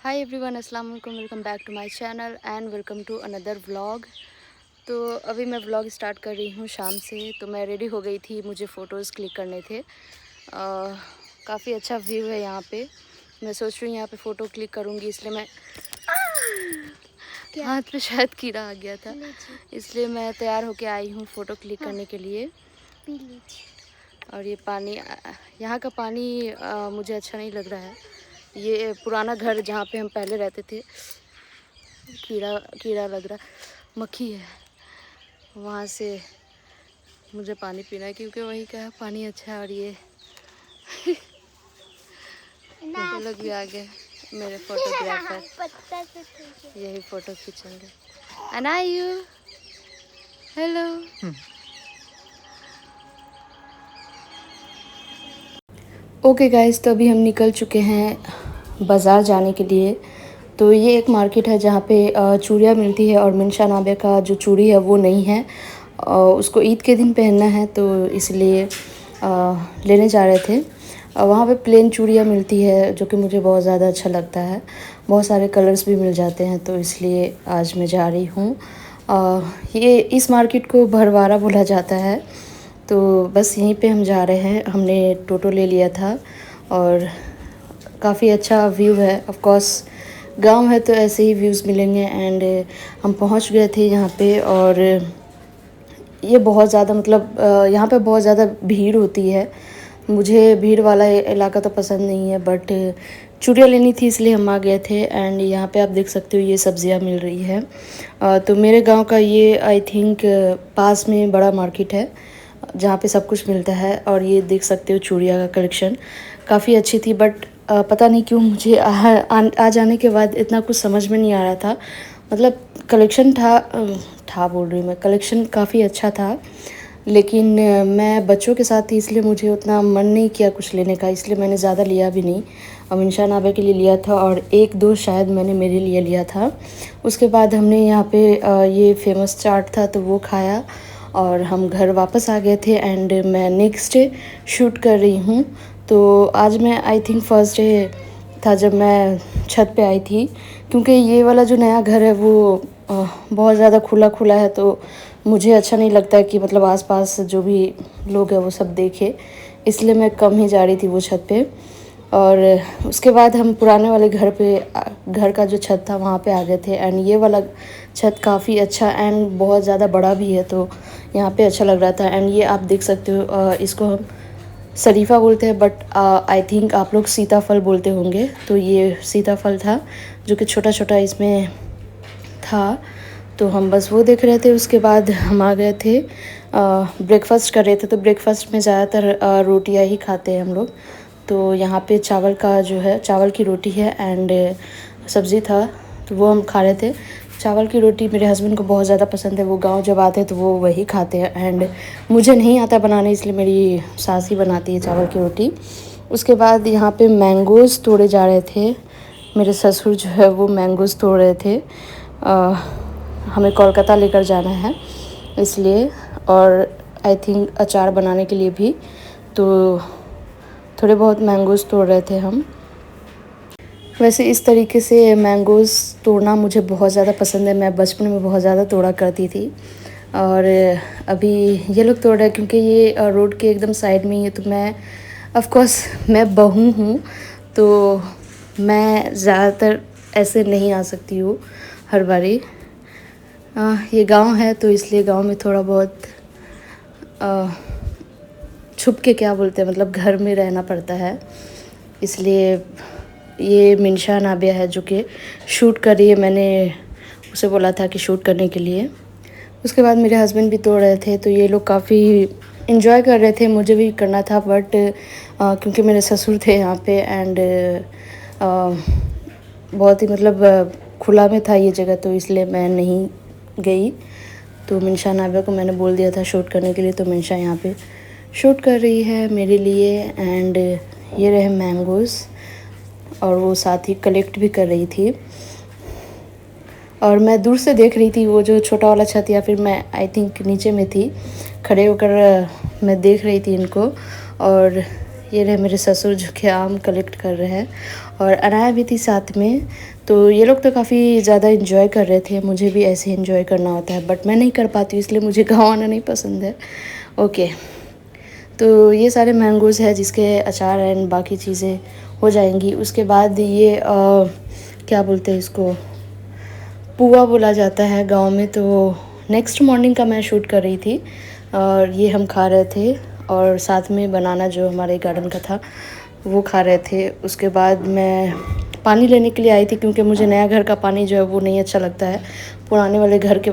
हाय everyone, अस्सलाम वालेकुम। Welcome back to my channel and welcome to another vlog. तो अभी मैं व्लॉग स्टार्ट कर रही हूँ शाम से। तो मैं रेडी हो गई थी, मुझे फ़ोटोज़ क्लिक करने थे। काफ़ी अच्छा व्यू है यहाँ पे। मैं सोच रही हूँ यहाँ पे फ़ोटो क्लिक करूँगी, इसलिए मैं हाथ पे शायद कीड़ा आ गया था, इसलिए मैं तैयार होके आई हूँ फ़ोटो क्लिक करने के लिए। और ये पानी, यहाँ का पानी मुझे अच्छा नहीं लग रहा है। ये पुराना घर जहाँ पे हम पहले रहते थे, कीड़ा कीड़ा लग रहा, मक्खी है, वहाँ से मुझे पानी पीना है क्योंकि वहीं का पानी अच्छा है। और ये लोग भी आ गए मेरे फोटोग्राफर, यही फ़ोटो खींचेंगे। अनायु, हेलो। ओके गाइस, तो अभी हम निकल चुके हैं बाज़ार जाने के लिए। तो ये एक मार्केट है जहाँ पे चूड़ियाँ मिलती है, और मिनशा नाबे का जो चूड़ी है वो नहीं है, उसको ईद के दिन पहनना है, तो इसलिए लेने जा रहे थे। वहाँ पे प्लेन चूड़ियाँ मिलती है जो कि मुझे बहुत ज़्यादा अच्छा लगता है। बहुत सारे कलर्स भी मिल जाते हैं, तो इसलिए आज मैं जा रही हूँ। ये इस मार्केट को भरवारा बोला जाता है। तो बस यहीं पे हम जा रहे हैं। हमने टोटो ले लिया था और काफ़ी अच्छा व्यू है। ऑफ कोर्स गांव है तो ऐसे ही व्यूज़ मिलेंगे। एंड हम पहुंच गए थे यहाँ पे, और ये बहुत ज़्यादा मतलब यहाँ पे बहुत ज़्यादा भीड़ होती है। मुझे भीड़ वाला इलाका तो पसंद नहीं है, बट चूड़ियाँ लेनी थी इसलिए हम आ गए थे। एंड यहाँ पे आप देख सकते हो ये सब्जियाँ मिल रही है। तो मेरे गांव का ये आई थिंक पास में बड़ा मार्केट है जहाँ पे सब कुछ मिलता है। और ये देख सकते हो चूड़ियाँ का कलेक्शन काफ़ी अच्छी थी, बट पता नहीं क्यों मुझे आ जाने के बाद इतना कुछ समझ में नहीं आ रहा था। मतलब कलेक्शन था बोल रही मैं, कलेक्शन काफ़ी अच्छा था, लेकिन मैं बच्चों के साथ थी इसलिए मुझे उतना मन नहीं किया कुछ लेने का, इसलिए मैंने ज़्यादा लिया भी नहीं। मिनशा नाबे के लिए लिया था और एक दो शायद मैंने मेरे लिए लिया था। उसके बाद हमने यहाँ पे ये फेमस चाट था तो वो खाया और हम घर वापस आ गए थे। एंड मैं नेक्स्ट डे शूट कर रही हूँ। तो आज मैं आई थिंक फर्स्ट डे था जब मैं छत पे आई थी, क्योंकि ये वाला जो नया घर है वो बहुत ज़्यादा खुला खुला है, तो मुझे अच्छा नहीं लगता है कि मतलब आसपास जो भी लोग हैं वो सब देखे, इसलिए मैं कम ही जा रही थी वो छत पे। और उसके बाद हम पुराने वाले घर का जो छत था वहाँ पे आ गए थे। एंड ये वाला छत काफ़ी अच्छा एंड बहुत ज़्यादा बड़ा भी है, तो यहाँ पे अच्छा लग रहा था। एंड ये आप देख सकते हो, इसको हम शरीफा बोलते हैं, बट आई थिंक आप लोग सीताफल बोलते होंगे। तो ये सीताफल था जो कि छोटा छोटा इसमें था, तो हम बस वो देख रहे थे। उसके बाद हम आ गए थे, ब्रेकफास्ट कर रहे थे। तो ब्रेकफास्ट में ज़्यादातर रोटियां ही खाते हैं हम लोग। तो यहाँ पे चावल का जो है, चावल की रोटी है एंड सब्ज़ी था, तो वो हम खा रहे थे। चावल की रोटी मेरे हस्बैंड को बहुत ज़्यादा पसंद है, वो गांव जब आते हैं तो वो वही खाते हैं। एंड मुझे नहीं आता बनाने, इसलिए मेरी सास ही बनाती है चावल की रोटी। उसके बाद यहाँ पे मैंगोज़ तोड़े जा रहे थे। मेरे ससुर जो है वो मैंगोज़ तोड़ रहे थे। हमें कोलकाता लेकर जाना है इसलिए, और आई थिंक अचार बनाने के लिए भी, तो थोड़े बहुत मैंगोज़ तोड़ रहे थे हम। वैसे इस तरीके से मैंगोज़ तोड़ना मुझे बहुत ज़्यादा पसंद है। मैं बचपन में बहुत ज़्यादा तोड़ा करती थी, और अभी ये लोग तोड़ रहे हैं क्योंकि ये रोड के एकदम साइड में ही है। तो मैं ऑफ कोर्स मैं बहू हूँ, तो मैं ज़्यादातर ऐसे नहीं आ सकती हूँ हर बारी। ये गांव है तो इसलिए गांव में थोड़ा बहुत छुप के क्या बोलते हैं, मतलब घर में रहना पड़ता है। इसलिए ये मिनशा नाबिया है जो कि शूट कर रही है। मैंने उसे बोला था कि शूट करने के लिए। उसके बाद मेरे हस्बैंड भी तोड़ रहे थे, तो ये लोग काफ़ी इन्जॉय कर रहे थे। मुझे भी करना था, बट क्योंकि मेरे ससुर थे यहाँ पे एंड बहुत ही मतलब खुला में था ये जगह, तो इसलिए मैं नहीं गई। तो मिनशा नाबिया को मैंने बोल दिया था शूट करने के लिए, तो मिनशा यहाँ पे शूट कर रही है मेरे लिए। एंड ये रहे मैंगोज़, और वो साथ ही कलेक्ट भी कर रही थी। और मैं दूर से देख रही थी वो जो छोटा वाला छत, या फिर मैं आई थिंक नीचे में थी, खड़े होकर मैं देख रही थी इनको। और ये रहे मेरे ससुर जो कि आम कलेक्ट कर रहे हैं, और अनाया भी थी साथ में। तो ये लोग तो काफ़ी ज़्यादा इन्जॉय कर रहे थे। मुझे भी ऐसे इन्जॉय करना होता है, बट मैं नहीं कर पाती हूँ, इसलिए मुझे गाँव आना नहीं पसंद है। ओके, तो ये सारे मैंगोज़ है जिसके अचार एंड बाकी चीज़ें हो जाएंगी। उसके बाद ये क्या बोलते हैं इसको, पुआ बोला जाता है गांव में। तो नेक्स्ट मॉर्निंग का मैं शूट कर रही थी और ये हम खा रहे थे, और साथ में बनाना जो हमारे गार्डन का था वो खा रहे थे। उसके बाद मैं पानी लेने के लिए आई थी, क्योंकि मुझे नया घर का पानी जो है वो नहीं अच्छा लगता है। पुराने वाले घर के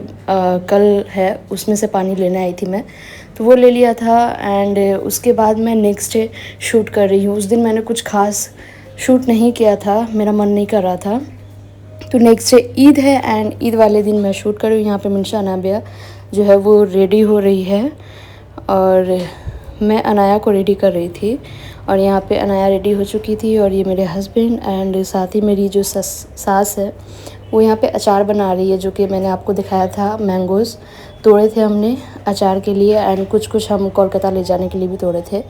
कल है उसमें से पानी लेने आई थी मैं, तो वो ले लिया था। एंड उसके बाद मैं नेक्स्ट डे शूट कर रही हूँ। उस दिन मैंने कुछ खास शूट नहीं किया था, मेरा मन नहीं कर रहा था। तो नेक्स्ट डे ईद है एंड ईद वाले दिन मैं शूट कर रही हूँ। यहाँ पे मिनशा अनाबिया जो है वो रेडी हो रही है, और मैं अनाया को रेडी कर रही थी। और यहाँ पे अनाया रेडी हो चुकी थी, और ये मेरे हस्बैंड एंड साथ ही मेरी जो सास है वो यहाँ पे अचार बना रही है, जो कि मैंने आपको दिखाया था। मैंगोज़ तोड़े थे हमने अचार के लिए, एंड कुछ हम कोलकाता ले जाने के लिए भी तोड़े थे।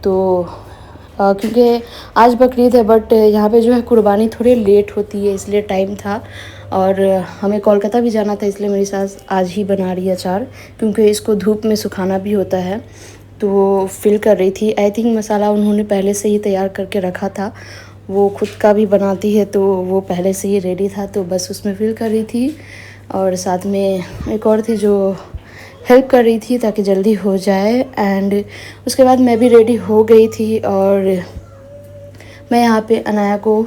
तो क्योंकि आज बकरीद है, बट यहाँ पे जो है कुर्बानी थोड़ी लेट होती है, इसलिए टाइम था, और हमें कोलकाता भी जाना था, इसलिए मेरी सास आज ही बना रही है अचार, क्योंकि इसको धूप में सुखाना भी होता है। तो वो फिल कर रही थी। आई थिंक मसाला उन्होंने पहले से ही तैयार करके रखा था, वो खुद का भी बनाती है, तो वो पहले से ही रेडी था, तो बस उसमें फिल कर रही थी। और साथ में एक और थी जो हेल्प कर रही थी ताकि जल्दी हो जाए। एंड उसके बाद मैं भी रेडी हो गई थी, और मैं यहाँ पे अनाया को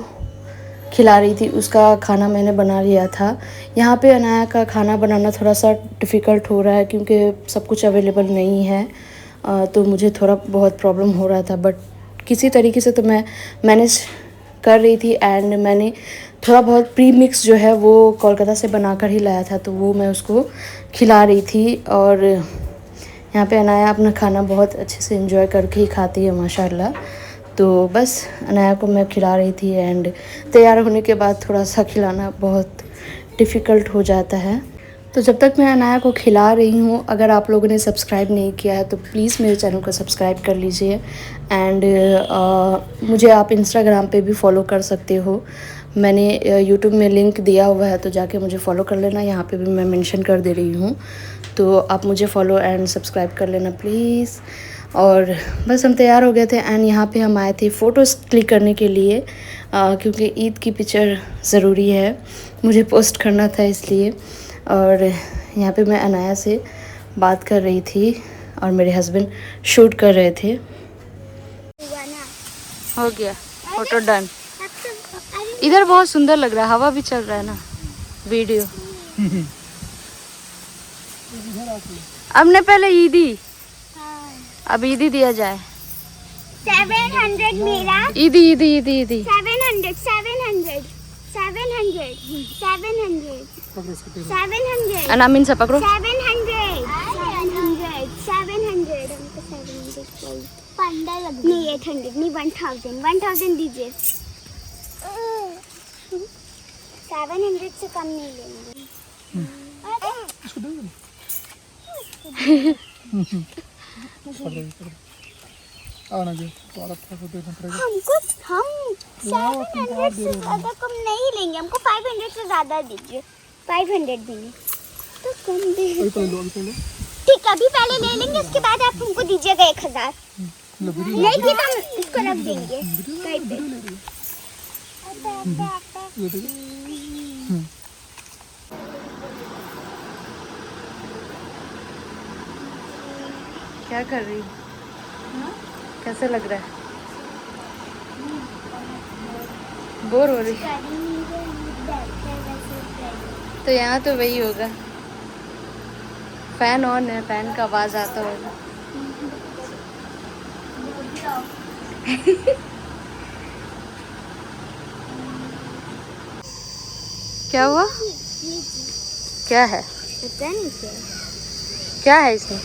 खिला रही थी। उसका खाना मैंने बना लिया था। यहाँ पे अनाया का खाना बनाना थोड़ा सा डिफ़िकल्ट हो रहा है, क्योंकि सब कुछ अवेलेबल नहीं है। तो मुझे थोड़ा बहुत प्रॉब्लम हो रहा था, बट किसी तरीके से तो मैं मैनेज कर रही थी। एंड मैंने थोड़ा बहुत प्री मिक्स जो है वो कोलकाता से बनाकर ही लाया था, तो वो मैं उसको खिला रही थी। और यहाँ पे अनाया अपना खाना बहुत अच्छे से एंजॉय करके ही खाती है माशाल्लाह। तो बस अनाया को मैं खिला रही थी, एंड तैयार होने के बाद थोड़ा सा खिलाना बहुत डिफ़िकल्ट हो जाता है। तो जब तक मैं अनाया को खिला रही हूँ, अगर आप लोगों ने सब्सक्राइब नहीं किया है तो प्लीज़ मेरे चैनल को सब्सक्राइब कर लीजिए। एंड मुझे आप इंस्टाग्राम पे भी फॉलो कर सकते हो। मैंने यूट्यूब में लिंक दिया हुआ है, तो जाके मुझे फॉलो कर लेना। यहाँ पे भी मैं मेंशन कर दे रही हूँ, तो आप मुझे फॉलो एंड सब्सक्राइब कर लेना प्लीज़। और बस हम तैयार हो गए थे, एंड यहाँ पे हम आए थे फ़ोटोज़ क्लिक करने के लिए, क्योंकि ईद की पिक्चर ज़रूरी है, मुझे पोस्ट करना था इसलिए। और यहाँ पे मैं अनाया से बात कर रही थी, और मेरे हस्बैंड शूट कर रहे थे। हो गया फोटो डन। इधर बहुत सुंदर लग रहा है, हवा भी चल रहा है ना। वीडियो अब ने पहले ईदी, अब ईदी दिया जाए। 700 मेरा, ईदी ईदी ईदी ईदी 700 700 700 700 700 अनामिन से पकड़ो। 700 700 नहीं 800 नहीं 1000 दीजिए। 700 से कम नहीं लेंगे। हमको हम 700 से ज़्यादा कम नहीं लेंगे, हमको 500 से ज़्यादा दीजिए। 500 भी नहीं तो कम दीजिए। ठीक है, अभी पहले ले लेंगे, उसके बाद आप हमको दीजिएगा 1000। नहीं कि हम इसको रख देंगे कहीं पे। क्या कर रही, कैसे लग रहा है? बोर हो रही? तो यहाँ तो वही होगा, फैन ऑन है, फैन का आवाज आता होगा। क्या हुआ? क्या है? पता नहीं क्या है इसमें?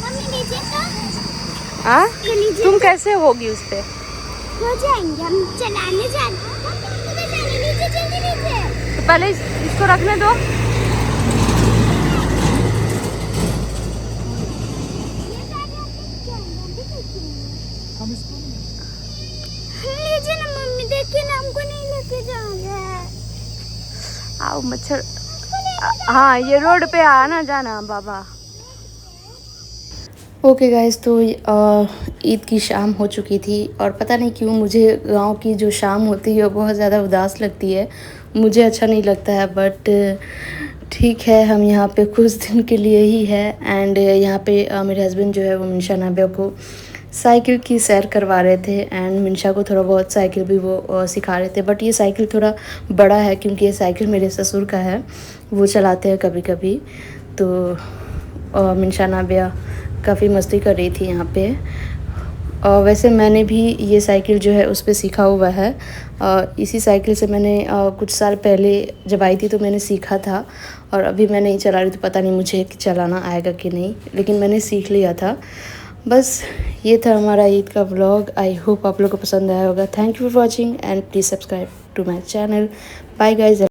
मम्मी लीजिए तो। हाँ, तुम कैसे होगी उस पे? हो जाएंगे, हम चलाने जाते। लीजिए जल्दी लीजिए। तो पहले इसको रखने दो। आओ मच्छर। हाँ ये रोड पे आना जाना बाबा। ओके गाइस, तो ईद की शाम हो चुकी थी और पता नहीं क्यों मुझे गांव की जो शाम होती है वो बहुत ज़्यादा उदास लगती है। मुझे अच्छा नहीं लगता है, बट ठीक है, हम यहाँ पे कुछ दिन के लिए ही है। एंड यहाँ पे मेरे हस्बैंड जो है वो मिनशा नाबिया को साइकिल की सैर करवा रहे थे एंड मिनशा को थोड़ा बहुत साइकिल भी वो सिखा रहे थे। बट ये साइकिल थोड़ा बड़ा है क्योंकि ये साइकिल मेरे ससुर का है, वो चलाते हैं कभी कभी। तो मिनशा नाबिया काफ़ी मस्ती कर रही थी यहाँ पे। और वैसे मैंने भी ये साइकिल जो है उस पर सीखा हुआ है। इसी साइकिल से मैंने कुछ साल पहले जब आई थी तो मैंने सीखा था, और अभी मैं नहीं चला रही तो पता नहीं मुझे चलाना आएगा कि नहीं, लेकिन मैंने सीख लिया था। बस ये था हमारा ईद का व्लॉग। आई होप आप लोग को पसंद आया होगा। Thank you for watching and please subscribe to my channel. Bye guys.